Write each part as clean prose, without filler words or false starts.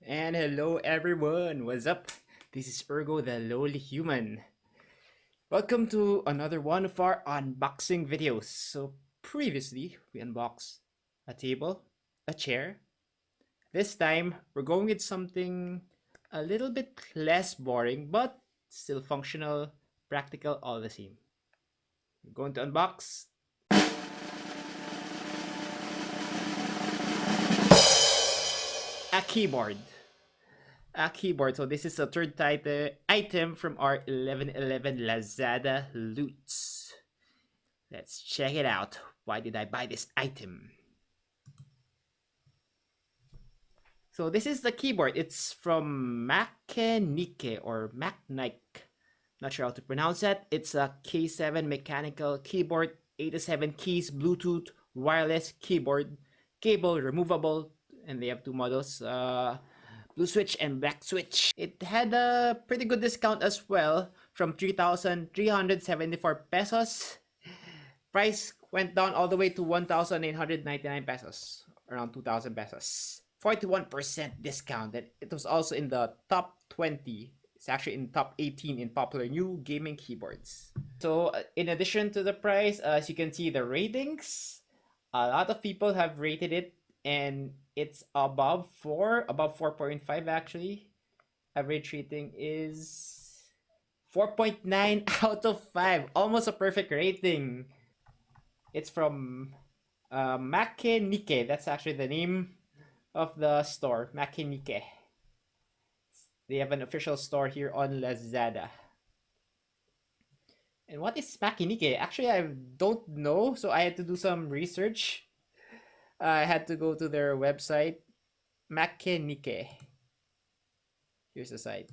And hello everyone, what's up? This is Ergo the Lowly Human. Welcome to another one of our unboxing videos. So previously we unboxed a table, a chair. This time we're going with something a little bit less boring but still functional, practical all the same. We're going to unbox a keyboard. A keyboard. So this is the third item from our 1111 Lazada Loots. Let's check it out. Why did I buy this item? So this is the keyboard. It's from Machenike or Machenike. Not sure how to pronounce that. It's a K7 mechanical keyboard, 87 keys, Bluetooth, wireless keyboard, cable removable, and they have two models. Blue switch and black switch. It had a pretty good discount as well from 3,374 pesos. Price went down all the way to 1,899 pesos, around 2,000 pesos. 41% discount. And it was also in the top 20. It's actually in top 18 in popular new gaming keyboards. So in addition to the price, as you can see the ratings, a lot of people have rated it and it's above 4, above 4.5 actually. Average rating is 4.9 out of 5. Almost a perfect rating. It's from Machenike. That's actually the name of the store, Machenike. They have an official store here on Lazada. And what is Machenike? Actually, I don't know, so I had to do some research. I had to go to their website, Machenike. Here's the site.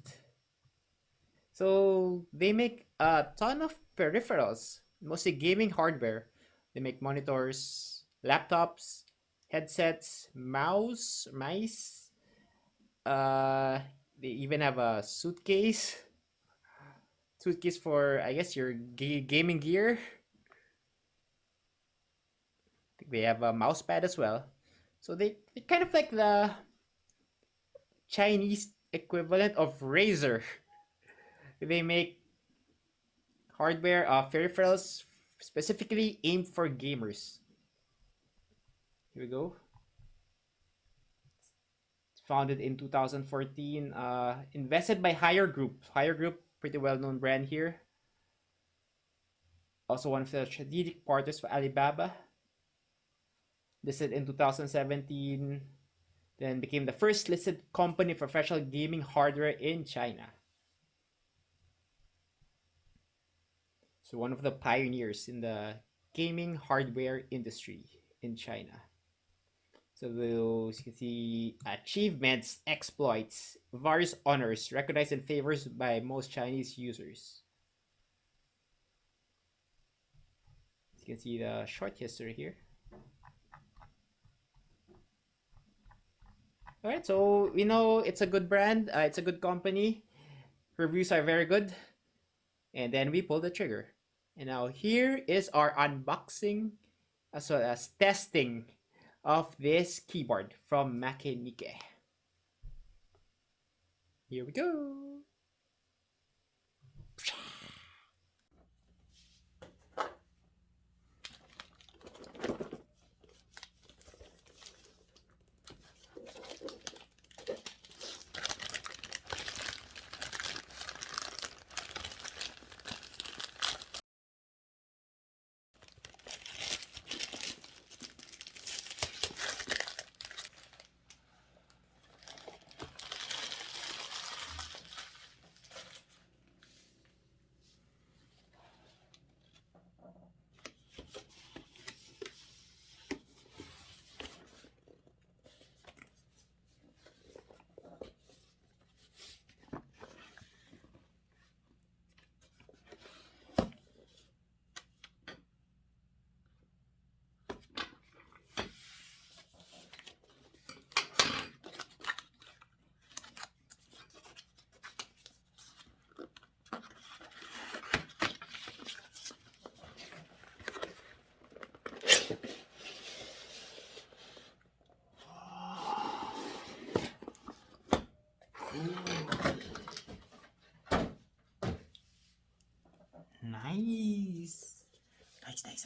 So they make a ton of peripherals, mostly gaming hardware. They make monitors, laptops, headsets, mice. They even have a suitcase for I guess your gaming gear. I think they have a mouse pad as well. So they kind of like the Chinese equivalent of Razer. They make hardware peripherals specifically aimed for gamers. Here we go. It's founded in 2014. Invested by Higher Group. Higher Group, pretty well-known brand here. Also one of the strategic partners for Alibaba. Listed in 2017. Then became the first listed company for professional gaming hardware in China. So one of the pioneers in the gaming hardware industry in China. So those you can see achievements, exploits, various honors recognized and favors by most Chinese users. You can see the short history here. All right, so we know it's a good brand, it's a good company. Reviews are very good. And then we pull the trigger. And now here is our unboxing as well as testing of this keyboard from Machenike. Here we go. Cool. Nice. Nice.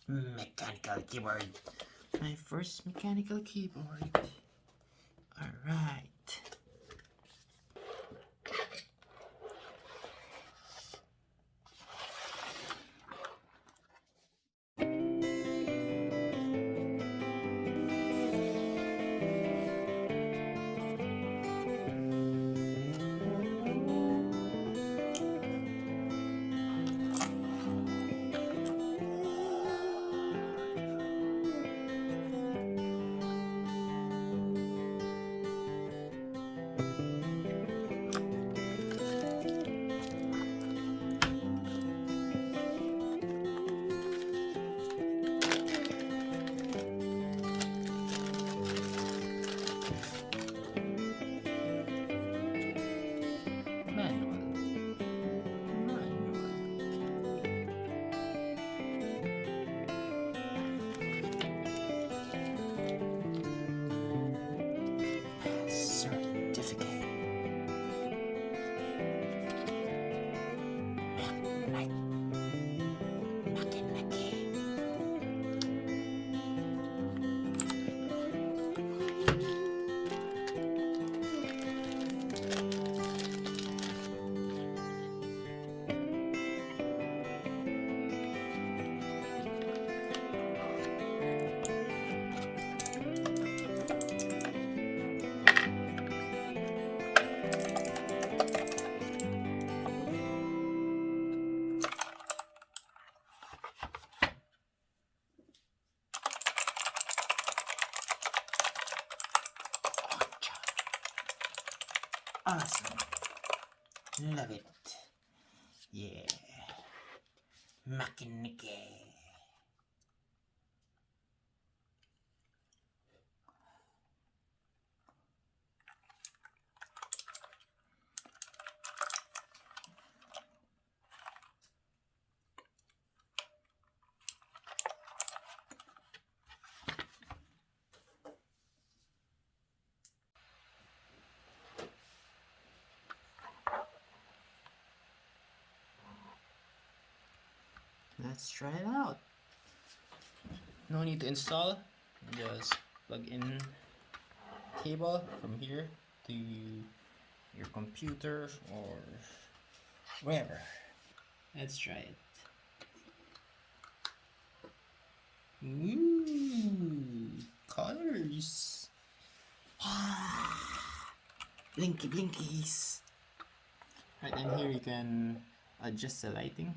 Mechanical keyboard. My first mechanical keyboard. Alright. Awesome. Love it. Yeah. Machenike. Let's try it out. No need to install. Just plug in cable from here to your computer or wherever. Let's try it. Ooh, colors. Blinky blinkies. Right, and here you can adjust the lighting.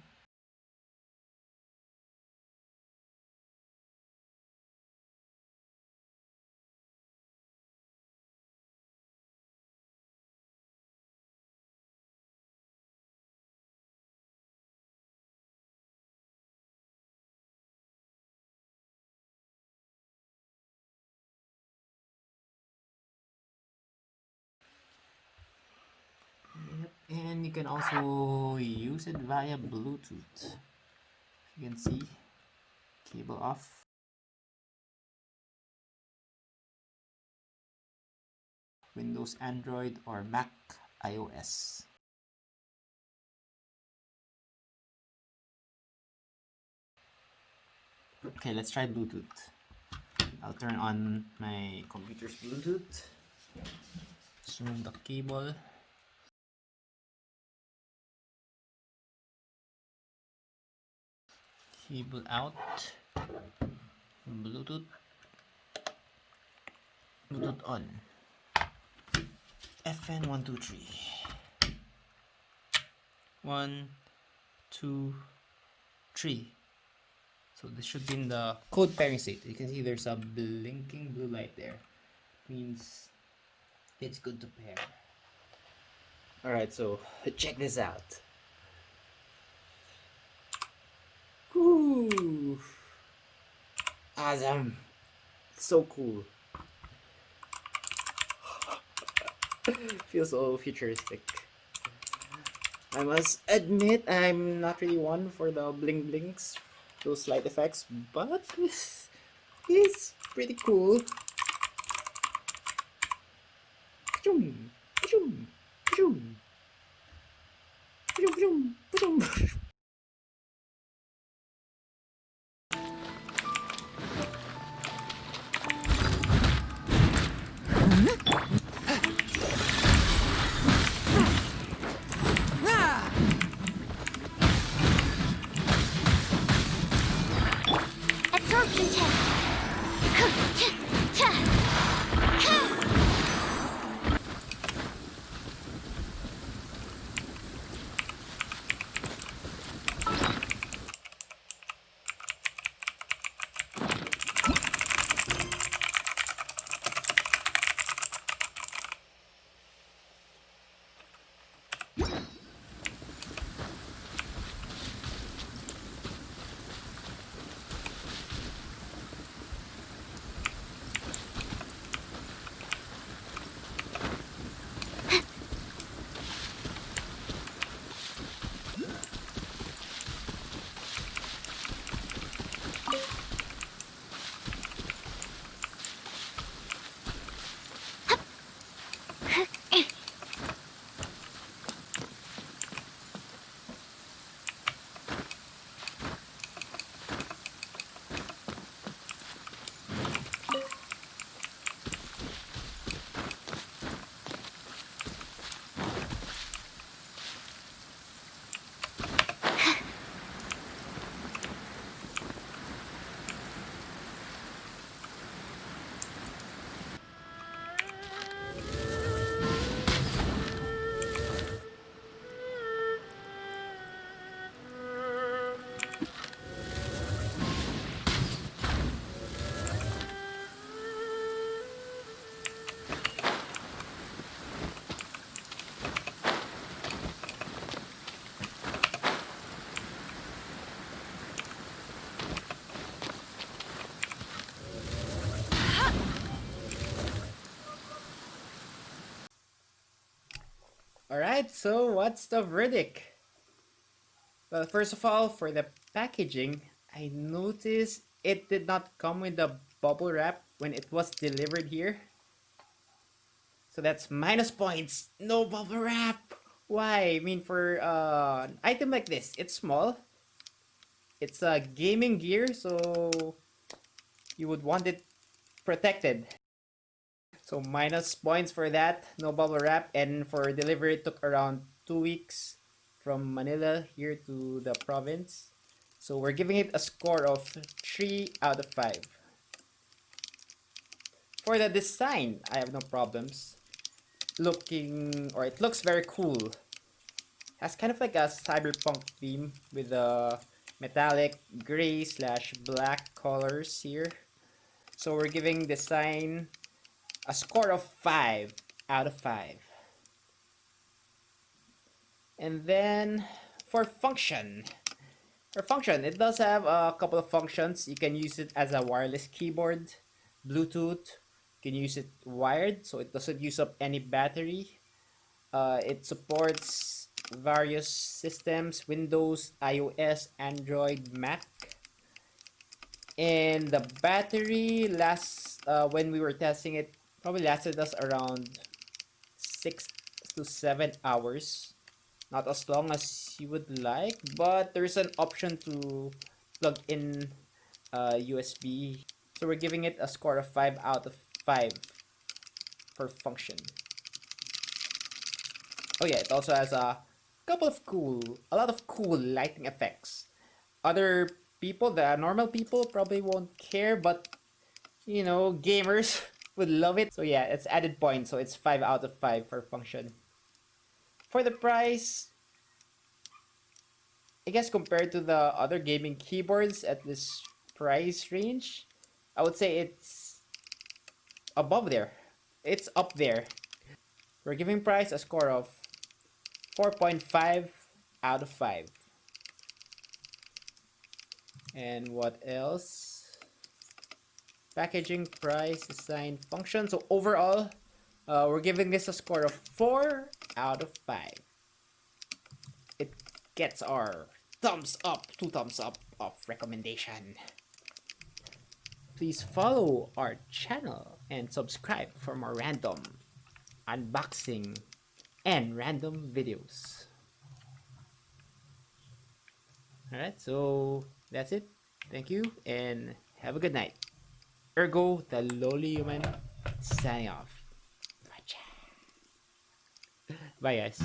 Yep. And you can also use it via Bluetooth. You can see cable off. Windows, Android, or Mac iOS. Okay, let's try Bluetooth. I'll turn on my computer's Bluetooth. Just remove the cable. Cable out. Bluetooth. Bluetooth on. FN 1 2 3. 1 2 3. So this should be in the code pairing state. You can see there's a blinking blue light there. Means it's good to pair. Alright, so check this out. Woo! Awesome. So cool. Feels so futuristic. I must admit I'm not really one for the bling blinks, those light effects, but this is pretty cool. Absorption test. Alright, so what's the verdict? Well, first of all, for the packaging, I noticed it did not come with the bubble wrap when it was delivered here. So that's minus points. No bubble wrap. Why? I mean, for an item like this, it's small. It's a gaming gear, so you would want it protected. So minus points for that. No bubble wrap. And for delivery, it took around 2 weeks from Manila here to the province. So we're giving it a score of 3 out of 5. For the design, I have no problems. It looks very cool. Has kind of like a cyberpunk theme with the metallic gray slash black colors here. So we're giving design a score of 5 out of 5. And then for function. It does have a couple of functions. You can use it as a wireless keyboard, Bluetooth. You can use it wired, so it doesn't use up any battery. It supports various systems, Windows, iOS, Android, Mac. And the battery lasts, when we were testing it, probably lasted us around 6 to 7 hours. Not as long as you would like, but there's an option to plug in USB. So we're giving it a score of 5 out of 5 for function. Oh yeah, it also has a lot of cool lighting effects. Other people, the normal people, probably won't care, but you know, gamers would love it. So yeah, it's added points, so it's 5 out of 5 for function. For the price, I guess compared to the other gaming keyboards at this price range, I would say it's above there. It's up there. We're giving price a score of 4.5 out of 5. And what else? Packaging, price, design, function. So overall, we're giving this a score of 4 out of 5. It gets our thumbs up, 2 thumbs up of recommendation. Please follow our channel and subscribe for more random unboxing, and random videos. Alright, so that's it. Thank you and have a good night. Ergo, the lowly human, signing off. Bye, guys.